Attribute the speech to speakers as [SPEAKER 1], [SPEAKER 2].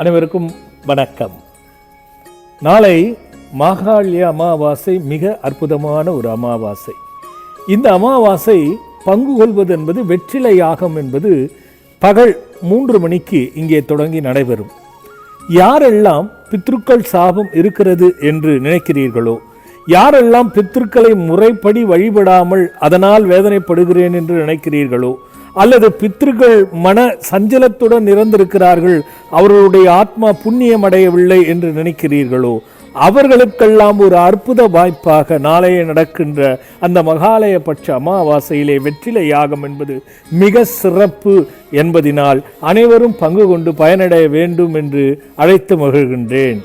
[SPEAKER 1] அனைவருக்கும் வணக்கம். நாளை மாகாளிய அமாவாசை மிக அற்புதமான ஒரு அமாவாசை. இந்த அமாவாசை பங்கு கொள்வது என்பது வெற்றிலை யாகம் என்பது பகல் 3 மணிக்கு இங்கே தொடங்கி நடைபெறும். யாரெல்லாம் பித்ருக்கள் சாபம் இருக்கிறது என்று நினைக்கிறீர்களோ, யாரெல்லாம் பித்ருக்களை முறைப்படி வழிபடாமல் அதனால் வேதனைப்படுகிறேன் என்று நினைக்கிறீர்களோ, அல்லது பித்ருக்கள் மன சஞ்சலத்துடன் இறந்திருக்கிறார்கள், அவர்களுடைய ஆத்மா புண்ணியம் அடையவில்லை என்று நினைக்கிறீர்களோ, அவர்களுக்கெல்லாம் ஒரு அற்புத வாய்ப்பாக நாளைய நடக்கின்ற அந்த மகாலய பட்ச அமாவாசையிலே வெற்றிலை யாகம் என்பது மிக சிறப்பு என்பதினால் அனைவரும் பங்கு கொண்டு பயனடைய வேண்டும் என்று அழைத்து மகிழ்கின்றேன்.